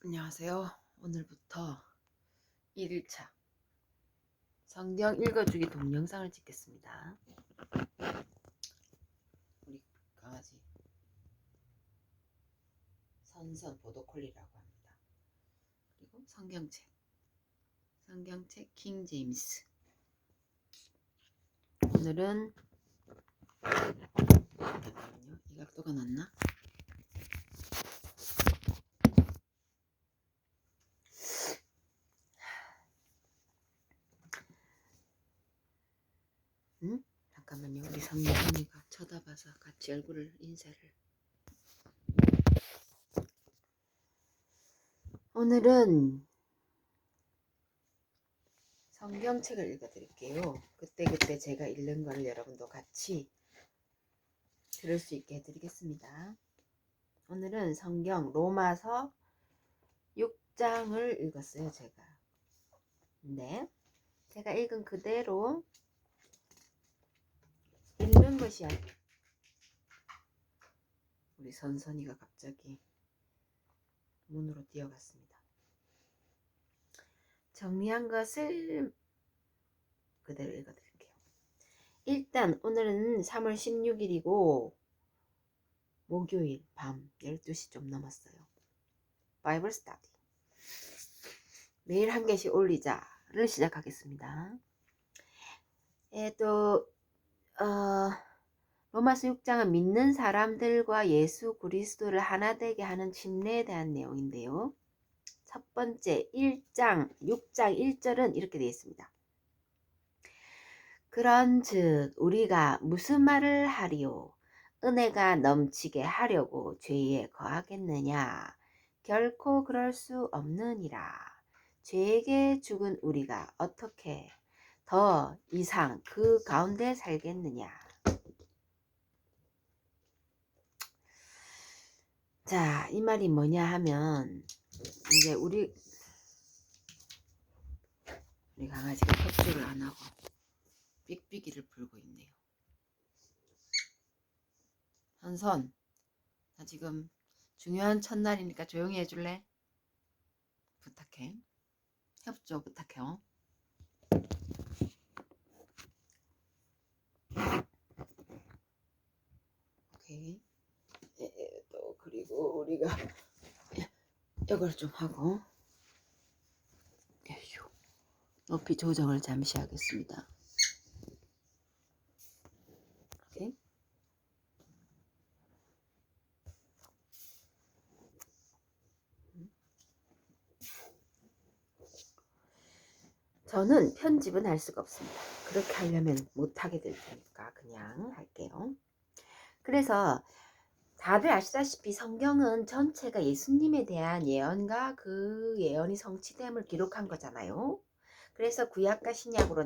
안녕하세요. 오늘부터 1일차 성경 읽어주기 동영상을 찍겠습니다. 우리 강아지 선선 보더콜리라고 합니다. 그리고 성경책 킹 제임스. 오늘은 잠깐만요. 이 각도가 낫나? 잠깐만요. 우리 성경이가 쳐다봐서 같이 얼굴을 인사를. 오늘은 성경책을 읽어드릴게요. 그때 제가 읽는 거를 여러분도 같이 들을 수 있게 해드리겠습니다. 오늘은 성경 로마서 6장을 읽었어요. 네, 제가 읽은 그대로 읽는 것이 우리 선선이가 갑자기 문으로 뛰어갔습니다. 정리한 것을 그대로 읽어드릴게요. 일단 오늘은 3월 16일이고 목요일 밤 12시 좀 넘었어요. 바이블 스터디 매일 한 개씩 올리자를 시작하겠습니다. 로마서 6장은 믿는 사람들과 예수 그리스도를 하나 되게 하는 침례에 대한 내용인데요. 첫 번째 6장 1절은 이렇게 되어 있습니다. 그런즉 우리가 무슨 말을 하리요? 은혜가 넘치게 하려고 죄에 거하겠느냐? 결코 그럴 수 없느니라. 죄에게 죽은 우리가 어떻게 더 이상 그 가운데 살겠느냐? 자, 이 말이 뭐냐 하면 이제 우리 강아지가 협조를 안 하고 삑삑이를 불고 있네요. 선선, 나 지금 중요한 첫날이니까 조용히 해줄래? 부탁해. 협조 부탁해요. 오케이. 또 그리고 우리가 이걸 좀 하고 높이 조정을 잠시 하겠습니다. 오케이. 저는 편집은 할 수가 없습니다. 그렇게 하려면 못하게 될 테니까 그냥 할게요. 그래서 다들 아시다시피 성경은 전체가 예수님에 대한 예언과 그 예언이 성취됨을 기록한 거잖아요. 그래서 구약과 신약으로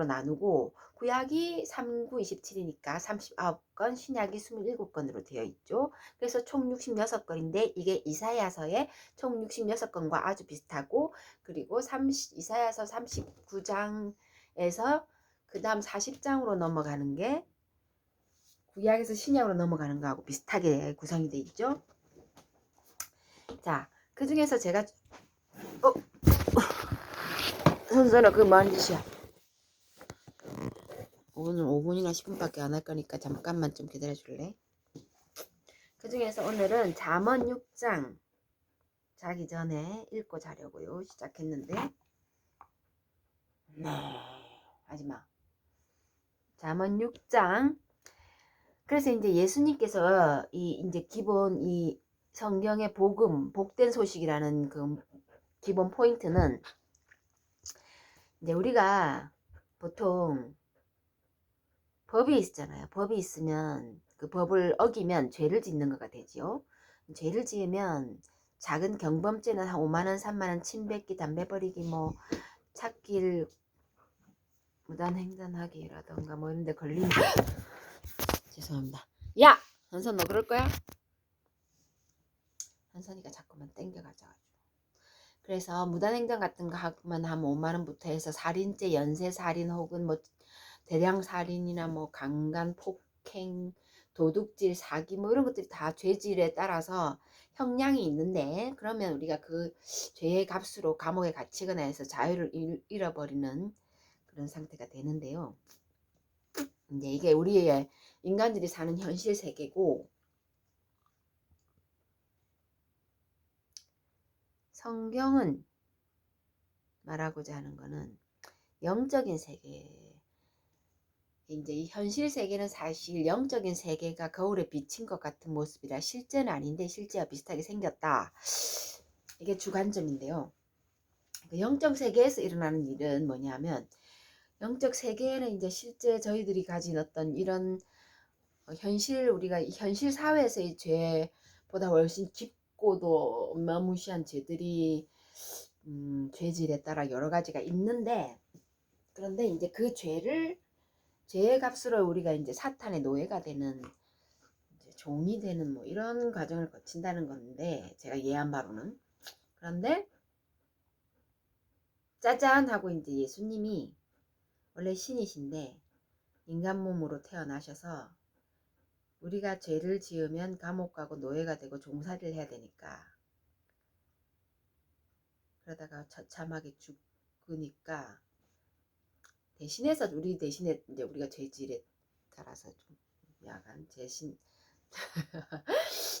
나누고 구약이 3, 9, 27이니까 39건, 신약이 27건으로 되어 있죠. 그래서 총 66건인데 이게 이사야서의 총 66건과 아주 비슷하고, 그리고 이사야서 39장에서 그 다음 40장으로 넘어가는 게 구약에서 신약으로 넘어가는 거하고 비슷하게 구성이 되어 있죠. 자, 그 중에서 제가 선선아, 그거 뭔 짓이야? 오늘 5분이나 10분밖에 안 할 거니까 잠깐만 좀 기다려 줄래? 그 중에서 오늘은 잠언 6장 자기 전에 읽고 자려고요 시작했는데, 하지마. 잠언 6장. 그래서 이제 예수님께서 이제 기본 이 성경의 복된 소식이라는 그 기본 포인트는, 이제 우리가 보통 법이 있잖아요. 법이 있으면 그 법을 어기면 죄를 짓는 거가 되죠. 죄를 지으면 작은 경범죄는 한 5만원, 3만원, 침 뱉기, 담배 버리기, 뭐 찾길, 무단횡단하기라던가 뭐 이런 데 걸리면 죄송합니다. 야! 한선 너 그럴 거야? 한선이가 자꾸만 땡겨가져가지고. 그래서 무단횡단 같은 거 하면 한 5만원부터 해서 살인죄, 연쇄살인 혹은 뭐 대량살인이나 뭐 강간, 폭행, 도둑질, 사기 뭐 이런 것들이 다 죄질에 따라서 형량이 있는데, 그러면 우리가 그 죄의 값으로 감옥에 갇히거나 해서 자유를 잃어버리는 그런 상태가 되는데요. 이제 이게 우리의 인간들이 사는 현실 세계고, 성경은 말하고자 하는 거는 영적인 세계. 이제 이 현실 세계는 사실 영적인 세계가 거울에 비친 것 같은 모습이라 실제는 아닌데 실제와 비슷하게 생겼다. 이게 주관점인데요. 영적 세계에서 일어나는 일은 뭐냐면, 영적 세계에는 이제 실제 저희들이 가진 어떤 이런 현실, 우리가 현실 사회에서의 죄보다 훨씬 깊고도 어마무시한 죄들이 죄질에 따라 여러 가지가 있는데, 그런데 이제 그 죄의 값으로 우리가 이제 사탄의 노예가 되는, 이제 종이 되는 뭐 이런 과정을 거친다는 건데, 제가 이해한 바로는. 그런데 짜잔 하고 이제 예수님이 원래 신이신데 인간 몸으로 태어나셔서 우리가 죄를 지으면 감옥 가고 노예가 되고 종살이를 해야 되니까, 그러다가 처참하게 죽으니까 대신해서 우리 대신에 이제 우리가 죄질에 따라서 좀 약간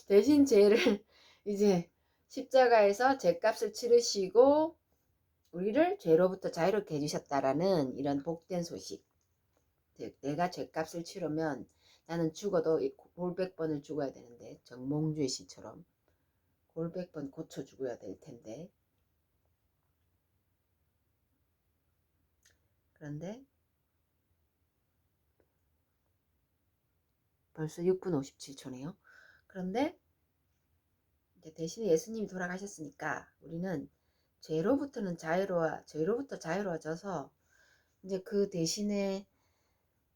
대신 죄를 이제 십자가에서 죄값을 치르시고 우리를 죄로부터 자유롭게 해주셨다라는 이런 복된 소식. 내가 죄값을 치르면 나는 죽어도 골백 번을 죽어야 되는데, 정몽주의 씨처럼 골백 번 고쳐 죽어야 될 텐데, 그런데 벌써 6분 57초네요. 그런데 이제 대신에 예수님이 돌아가셨으니까 우리는 죄로부터 자유로워져서 이제 그 대신에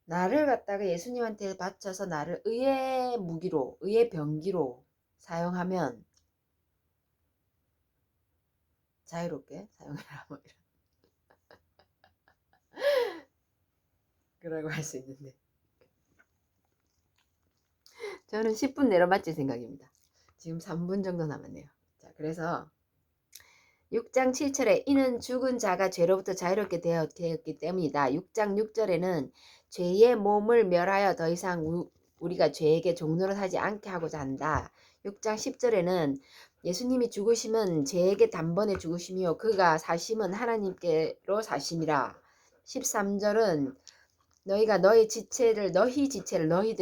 나를 갖다가 예수님한테 바쳐서 나를 의의 무기로, 의의 병기로 사용하면 자유롭게 사용해라 뭐 이런 그라고 할 수 있는데, 저는 10분 내로 맞힐 생각입니다. 지금 3분 정도 남았네요. 자, 그래서 6장 7절에 이는 죽은 자가 죄로부터 자유롭게 되었기 때문이다. 6장 6절에는 죄의 몸을 멸하여 더 이상 우리가 죄에게 종노릇하지 않게 하고자 한다. 6장 10절에는 예수님이 죽으심은 죄에게 단번에 죽으심이요 그가 사심은 하나님께로 사심이라. 13절은 너희가 너희들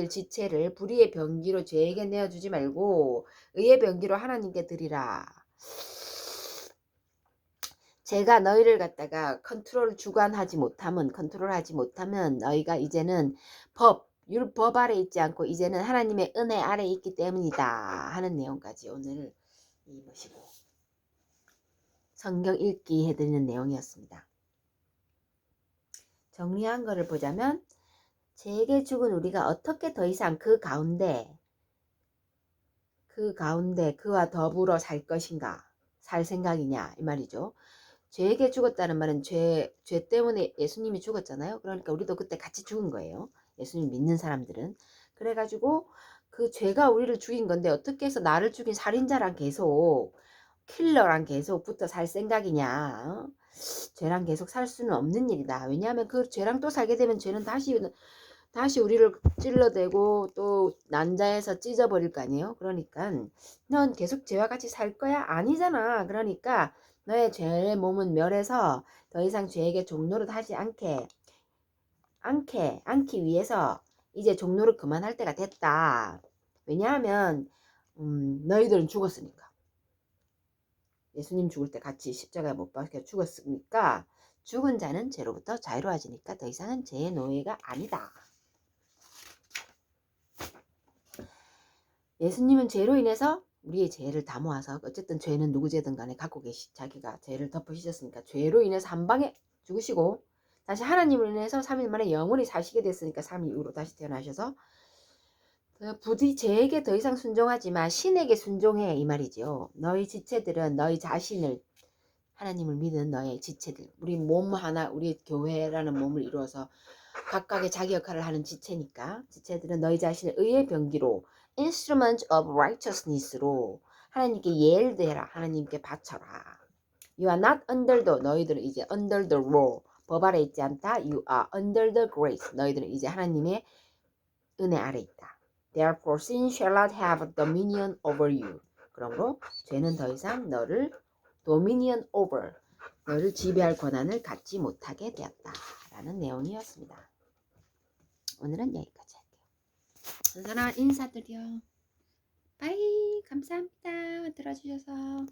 지체를 불의의 병기로 죄에게 내어주지 말고 의의 병기로 하나님께 드리라. 제가 너희를 갖다가 컨트롤하지 못하면 너희가 이제는 율법 아래 있지 않고 이제는 하나님의 은혜 아래 있기 때문이다 하는 내용까지 오늘 이 모시고 성경 읽기 해드리는 내용이었습니다. 정리한 거를 보자면, 죄에게 죽은 우리가 어떻게 더 이상 그 가운데 그와 더불어 살 것인가, 살 생각이냐 이 말이죠. 죄에게 죽었다는 말은 죄 때문에 예수님이 죽었잖아요. 그러니까 우리도 그때 같이 죽은 거예요. 예수님 믿는 사람들은. 그래가지고 그 죄가 우리를 죽인 건데 어떻게 해서 나를 죽인 살인자랑 계속, 킬러랑 계속 붙어 살 생각이냐. 죄랑 계속 살 수는 없는 일이다. 왜냐하면 그 죄랑 또 살게 되면 죄는 다시 우리를 찔러대고 또 난자에서 찢어버릴 거 아니에요. 그러니까 넌 계속 죄와 같이 살 거야? 아니잖아. 그러니까 너의 죄의 몸은 멸해서 더 이상 죄에게 종노릇 하지 않기 위해서 이제 종노릇 그만할 때가 됐다. 왜냐하면 너희들은 죽었으니까. 예수님 죽을 때 같이 십자가에 못 박혀 죽었으니까 죽은 자는 죄로부터 자유로워지니까 더 이상은 죄의 노예가 아니다. 예수님은 죄로 인해서 우리의 죄를 다 모아서, 어쨌든 죄는 누구 죄든 간에 갖고 자기가 죄를 덮으셨으니까 죄로 인해서 한 방에 죽으시고 다시 하나님을 인해서 3일 만에 영원히 사시게 됐으니까 3일 이후로 다시 태어나셔서 부디 죄에게 더 이상 순종하지 마, 신에게 순종해 이 말이죠. 너희 지체들은 너희 자신을, 하나님을 믿은 너의 지체들, 우리 몸 하나, 우리 교회라는 몸을 이루어서 각각의 자기 역할을 하는 지체니까 지체들은 너희 자신을 의의 병기로 instrument of righteousness로 하나님께 예일대라 하나님께 바쳐라. You are not under the 너희들은 이제 under the law 법 아래 있지 않다. You are under the grace 너희들은 이제 하나님의 은혜 아래 있다. Therefore sin shall not have dominion over you. 그러므로 죄는 더 이상 너를 dominion over 너를 지배할 권한을 갖지 못하게 되었다 라는 내용이었습니다. 오늘은 여기까지 할게요. 사랑하는 인사드려. 빠이 감사합니다. 들어주셔서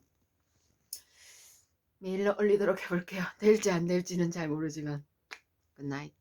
메일로 올리도록 해볼게요. 될지 안 될지는 잘 모르지만 굿나잇.